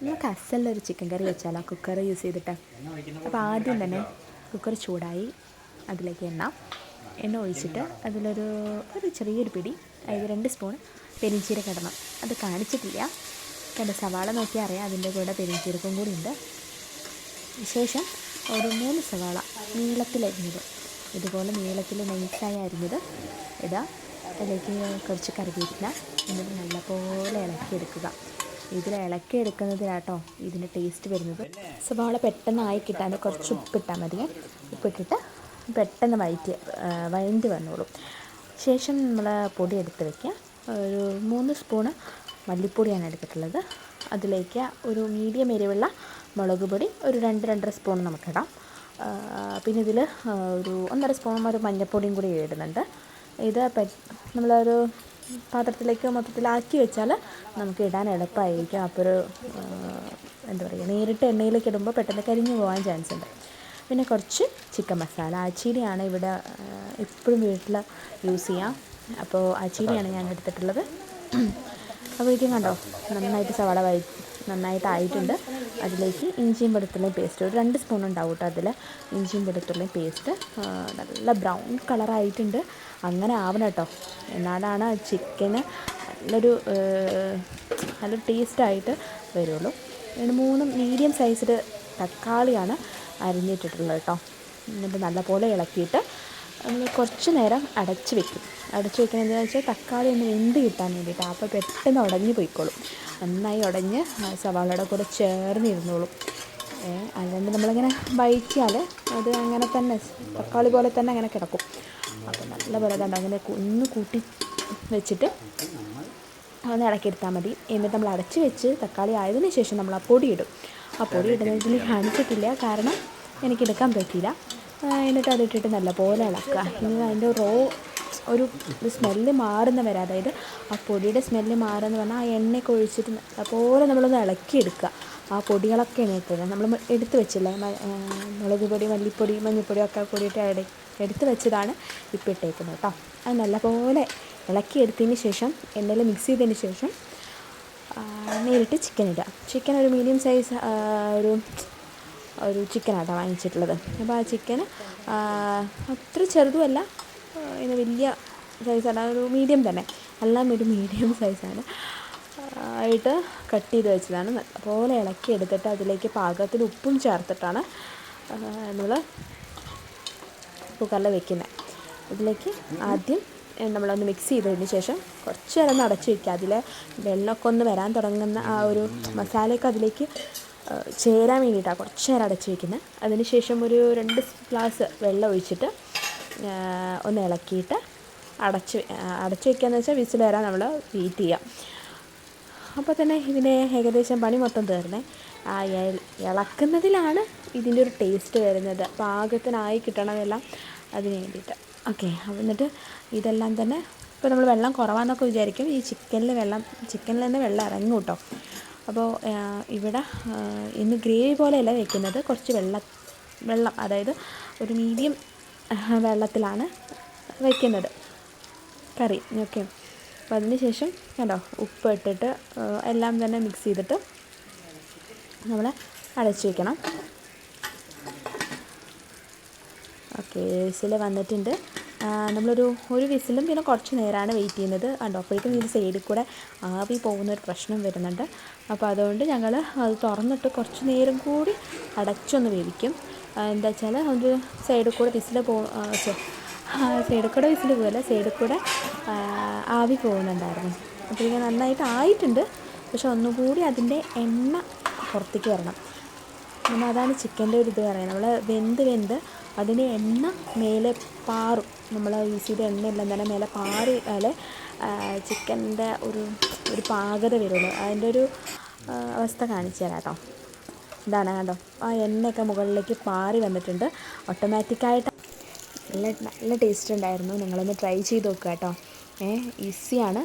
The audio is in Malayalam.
നമുക്ക് അസലൊരു ചിക്കൻ കറി വെച്ചാലോ കുക്കർ യൂസ് ചെയ്തിട്ട്. അപ്പോൾ ആദ്യം തന്നെ കുക്കർ ചൂടായി അതിലേക്ക് എണ്ണ ഒഴിച്ചിട്ട് അതിലൊരു ചെറിയൊരു പിടി, അതായത് 2 സ്പൂൺ പെരിഞ്ചീരകം ഇടണം. അത് കാണിച്ചിട്ടില്ല, കണ്ട സവാള നോക്കിയാൽ അറിയാം അതിൻ്റെ കൂടെ പെരിഞ്ചീരകം കൂടി ഉണ്ട്. ശേഷം ഒരു 3 സവാള നീളത്തിലരിഞ്ഞത്, ഇതുപോലെ നീളത്തിൽ നൈസായി അരിഞ്ഞത് ഇടുക. അതിലേക്ക് കുറച്ച് കറിവേപ്പില, എന്നിട്ട് നല്ലപോലെ ഇളക്കിയെടുക്കുക. ഇതിൽ ഇളക്കിയെടുക്കുന്നതിലാട്ടോ ഇതിന് ടേസ്റ്റ് വരുന്നത്. സവാള പെട്ടെന്നായി കിട്ടാൻ കുറച്ച് ഉപ്പിട്ടാൽ മതി. ഉപ്പിട്ടിട്ട് പെട്ടെന്ന് വഴണ്ടി വന്നോളും. ശേഷം നമ്മൾ പൊടി എടുത്ത് വയ്ക്കുക. ഒരു 3 സ്പൂണ് മല്ലിപ്പൊടിയാണ് എടുത്തിട്ടുള്ളത്. അതിലേക്ക് ഒരു മീഡിയം എരിവുള്ള മുളക് പൊടി ഒരു 2-2.5 സ്പൂൺ നമുക്കിടാം. പിന്നെ ഇതിൽ ഒരു 1.5 സ്പൂൺ ഒരു മഞ്ഞൾപ്പൊടിയും കൂടി ഇടുന്നുണ്ട്. ഇത് നമ്മളൊരു പാത്രത്തിലേക്ക് മൊത്തത്തിലാക്കി വെച്ചാൽ നമുക്ക് ഇടാൻ എളുപ്പമായിരിക്കും. അപ്പോൾ ഒരു എന്താ പറയുക, നേരിട്ട് എണ്ണയിലേക്ക് ഇടുമ്പോൾ പെട്ടെന്ന് കരിഞ്ഞു പോകാൻ ചാൻസ് ഉണ്ട്. പിന്നെ കുറച്ച് ചിക്കൻ മസാല, ആച്ചീനിയാണ് ഇവിടെ എപ്പോഴും വീട്ടിൽ യൂസ് ചെയ്യാം. അപ്പോൾ ആച്ചീനിയാണ് ഞാൻ എടുത്തിട്ടുള്ളത്. അപ്പോൾ ഇത് കണ്ടോ, നന്നായിട്ട് സവാള നന്നായിട്ടായിട്ടുണ്ട്. അതിലേക്ക് ഇഞ്ചിയും വെളുത്തുള്ളിയും പേസ്റ്റ് ഒരു 2 സ്പൂൺ ഉണ്ടാവും കേട്ടോ. അതിൽ ഇഞ്ചിയും വെളുത്തുള്ളിയും പേസ്റ്റ് നല്ല ബ്രൗൺ കളറായിട്ടുണ്ട്. അങ്ങനെ ആവണം കേട്ടോ, എന്നാലാണ് ചിക്കന് നല്ലൊരു ടേസ്റ്റായിട്ട് വരുള്ളൂ. പിന്നെ 3 മീഡിയം സൈസിൽ തക്കാളിയാണ് അരിഞ്ഞിട്ടിട്ടുള്ളത് കേട്ടോ. എന്നിട്ട് നല്ലപോലെ ഇളക്കിയിട്ട് നമ്മൾ കുറച്ച് നേരം അടച്ച് വെക്കും. അടച്ച് വെക്കുന്നത് എന്താണെന്ന് വെച്ചാൽ തക്കാളി ഒന്ന് വെന്ത് കിട്ടാൻ വേണ്ടിയിട്ടാണ്. അപ്പോൾ പെട്ടെന്ന് ഉടഞ്ഞ് പോയിക്കോളും, നന്നായി ഉടഞ്ഞ് സവാളയുടെ കൂടെ ചേർന്നിരുന്നോളും. അതുകൊണ്ട് നമ്മളിങ്ങനെ വഴിച്ചാൽ അത് അങ്ങനെ തന്നെ തക്കാളി പോലെ തന്നെ അങ്ങനെ കിടക്കും. അപ്പോൾ നല്ലപോലെ കണ്ടോ, അങ്ങനെ ഒന്ന് കൂട്ടി വെച്ചിട്ട് ഒന്ന് ഇളക്കിയെടുത്താൽ മതി. എന്നിട്ട് നമ്മൾ അടച്ച് വെച്ച് തക്കാളി ആയതിനു ശേഷം നമ്മൾ ആ പൊടി ഇടും. ആ പൊടി ഇടുന്നതിൽ കാണിച്ചിട്ടില്ല, കാരണം എനിക്കെടുക്കാൻ പറ്റിയില്ല. എന്നിട്ട് അതിട്ടിട്ട് നല്ലപോലെ ഇളക്കുക. ഇനി അതിൻ്റെ ഒരു സ്മെല്ല് മാറുന്ന വരെ, അതായത് ആ പൊടിയുടെ സ്മെല്ല് മാറുമെന്ന് പറഞ്ഞാൽ ആ എണ്ണയൊക്കെ ഒഴിച്ചിട്ട് നല്ലപോലെ നമ്മളൊന്ന് ഇളക്കിയെടുക്കുക. ആ പൊടികളൊക്കെ ഇട്ടത് നമ്മൾ എടുത്ത് വെച്ചില്ല, മുളക് പൊടി, മല്ലിപ്പൊടി, മഞ്ഞൾപ്പൊടി ഒക്കെ കൂടിയിട്ട് എടുത്ത് വെച്ചതാണ് ഇപ്പോൾ ഇട്ടേക്കുന്നത് കേട്ടോ. അത് നല്ലപോലെ ഇളക്കിയെടുത്തതിന് ശേഷം എണ്ണയിൽ മിക്സ് ചെയ്തതിന് ശേഷം നേരിട്ട് ചിക്കൻ ഇടുക. ചിക്കൻ ഒരു മീഡിയം സൈസ് ഒരു ചിക്കനാട്ടോ വാങ്ങിച്ചിട്ടുള്ളത്. അപ്പോൾ ആ ചിക്കൻ അത്ര ചെറുതുമല്ല, ഇത് വലിയ സൈസാണ്, ഒരു മീഡിയം തന്നെ, എല്ലാം ഒരു മീഡിയം സൈസാണ് ആയിട്ട് കട്ട് ചെയ്ത് വെച്ചതാണ്. നല്ലപോലെ ഇളക്കി എടുത്തിട്ട് അതിലേക്ക് പാകത്തിന് ഉപ്പും ചേർത്തിട്ടാണ് നമ്മൾ കുക്കറിൽ വെക്കുന്നത്. ഇതിലേക്ക് ആദ്യം നമ്മളൊന്ന് മിക്സ് ചെയ്തതിന് ശേഷം കുറച്ച് നേരം അടച്ച് വയ്ക്കുക. അതിലെ വെള്ളമൊക്കെ ഒന്ന് വരാൻ തുടങ്ങുന്ന ആ ഒരു മസാലയൊക്കെ അതിലേക്ക് ചേരാൻ വേണ്ടിയിട്ടാണ് കുറച്ച് നേരം അടച്ച് വയ്ക്കുന്നത്. അതിന് ശേഷം ഒരു 2 ഗ്ലാസ് വെള്ളം ഒഴിച്ചിട്ട് ഒന്ന് ഇളക്കിയിട്ട് അടച്ച് വയ്ക്കുകയെന്ന് വെച്ചാൽ വിസിൽ വരാൻ നമ്മൾ വെയിറ്റ് ചെയ്യാം. അപ്പോൾ തന്നെ ഇതിൻ്റെ ഏകദേശം പണി മൊത്തം തീർന്നേ. ആ ഇളക്കുന്നതിലാണ് ഇതിൻ്റെ ഒരു ടേസ്റ്റ് വരുന്നത്. പാകത്തിനായി കിട്ടണമെല്ലാം അതിന് വേണ്ടിയിട്ട്. ഓക്കെ, എന്നിട്ട് ഇതെല്ലാം തന്നെ ഇപ്പോൾ നമ്മൾ വെള്ളം കുറവാണെന്നൊക്കെ വിചാരിക്കും. ഈ ചിക്കനിൽ നിന്ന് വെള്ളം ഇറങ്ങും കേട്ടോ. അപ്പോൾ ഇവിടെ ഇന്ന് ഗ്രേവി പോലെയല്ല വെക്കുന്നത്, കുറച്ച് വെള്ളം അതായത് ഒരു മീഡിയം വെള്ളത്തിലാണ് വയ്ക്കുന്നത് കറി. ഓക്കെ, അപ്പോൾ അതിന് ശേഷം കണ്ടോ ഉപ്പ് ഇട്ടിട്ട് എല്ലാം തന്നെ മിക്സ് ചെയ്തിട്ട് നമ്മൾ അടച്ച് വയ്ക്കണം. ഓക്കെ, വിസിൽ വന്നിട്ടുണ്ട്. ഒരു വിസിലും പിന്നെ കുറച്ച് നേരമാണ് വെയിറ്റ് ചെയ്യുന്നത്. കണ്ടോ, അപ്പോഴേക്കും ഈ സൈഡിൽ കൂടെ ആവി പോകുന്നൊരു പ്രശ്നം വരുന്നുണ്ട്. അപ്പോൾ അതുകൊണ്ട് ഞങ്ങൾ അത് തുറന്നിട്ട് കുറച്ച് നേരം കൂടി അടച്ചൊന്ന് വേവിക്കും. എന്താ വെച്ചാൽ ഒരു സൈഡിൽ കൂടെ വിസിൽ പോകല്ല, സൈഡിൽ കൂടെ ആവി പോകുന്നുണ്ടായിരുന്നു. അപ്പോൾ ഇത് നന്നായിട്ട് ആയിട്ടുണ്ട്, പക്ഷെ ഒന്നുകൂടി അതിൻ്റെ എണ്ണ പുറത്തേക്ക് വരണം. പിന്നെ അതാണ് ചിക്കൻ്റെ ഒരു ഇത് പറയുന്നത്. നമ്മൾ വെന്ത് അതിൻ്റെ എണ്ണ മേലെ പാറും. നമ്മൾ യൂസ് ചെയ്ത എണ്ണയെല്ലാം തന്നെ മേലെ പാറിയാൽ ചിക്കൻ്റെ ഒരു പാകത വരുള്ളൂ. അതിൻ്റെ ഒരു അവസ്ഥ കാണിച്ചു തരാം കേട്ടോ. ഇതാണ് കണ്ടോ, ആ എണ്ണയൊക്കെ മുകളിലേക്ക് പാറി വന്നിട്ടുണ്ട് ഓട്ടോമാറ്റിക്കായിട്ട്. നല്ല ടേസ്റ്റ് ഉണ്ടായിരുന്നു. നിങ്ങളൊന്ന് ട്രൈ ചെയ്ത് നോക്കുക കേട്ടോ. ഈസിയാണ്.